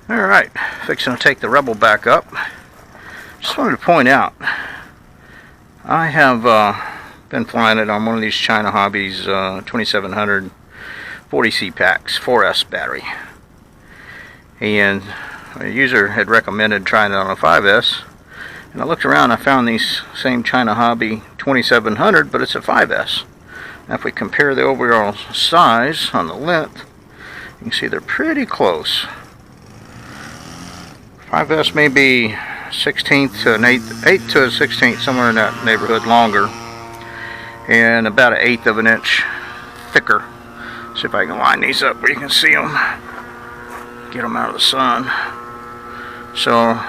Alright, fixing to take the Rebel back up. Just wanted to point out, I have been flying it on one of these China Hobbies 2700 40C packs, 4S battery. And a user had recommended trying it on a 5S. And I looked around, I found these same China Hobby 2700, but it's a 5S. Now if we compare the overall size on the length, you can see they're pretty close. 5S may be 16th to an 8th to a 16th, somewhere in that neighborhood longer, and about an 1/8 of an inch thicker. See if I can line these up where you can see them, get them out of the sun. So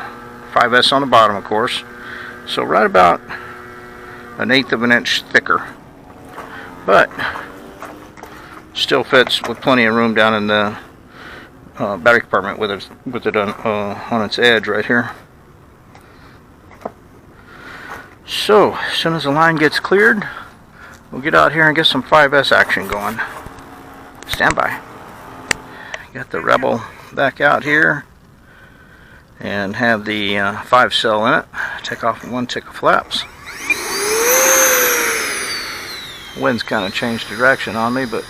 5S on the bottom, of course, so right about an 1/8 of an inch thicker, but still fits with plenty of room down in the battery compartment with it on its edge right here. So as soon as the line gets cleared, we'll get out here and get some 5S action going. Stand by. Got the Rebel back out here and have the 5-cell in it. Take off one tick of flaps. Wind's kind of changed direction on me, but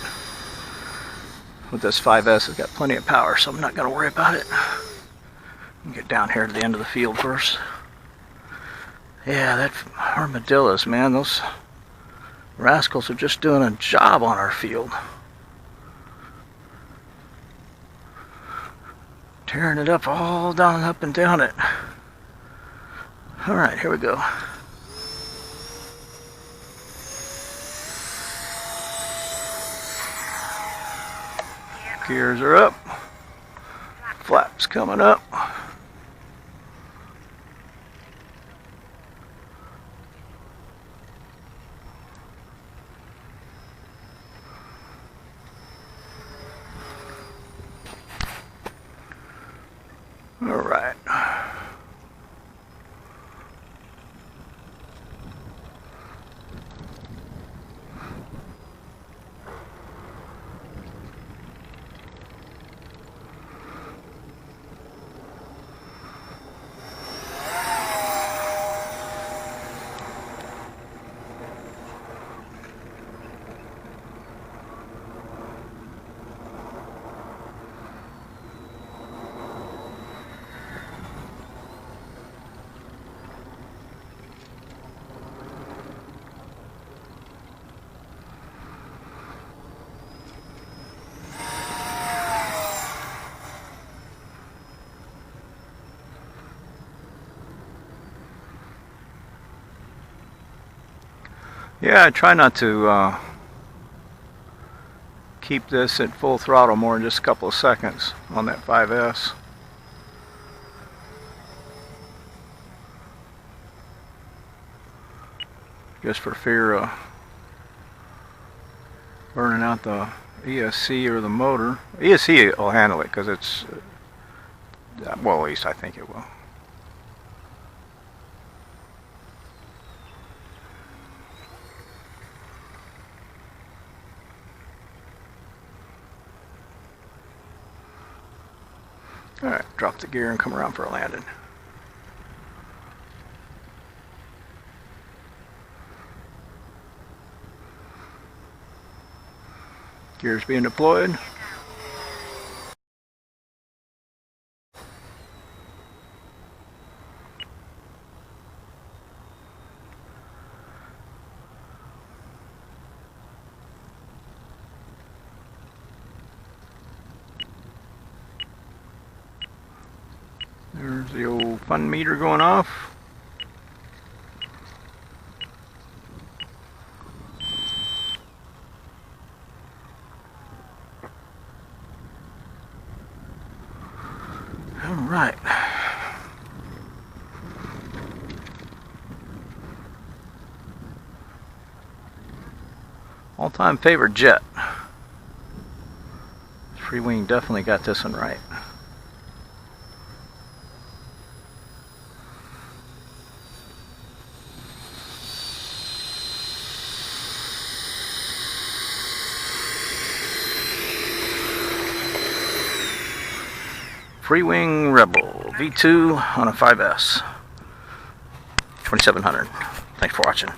with this 5S, it's got plenty of power, so I'm not going to worry about it. Get down here to the end of the field first. Yeah, that armadillos, man, those rascals are just doing a job on our field. Tearing it up all down, up and down it. Alright, here we go. Gears are up. Flaps coming up. All right. Yeah, I try not to keep this at full throttle more than just a couple of seconds on that 5S. Just for fear of burning out the ESC or the motor. ESC will handle it because it's, well, at least I think it will. Alright, drop the gear and come around for a landing. Gears being deployed. There's the old fun meter going off. All right. All-time favorite jet. Freewing definitely got this one right. Freewing Rebel V2 on a 5S 2700. Thanks for watching.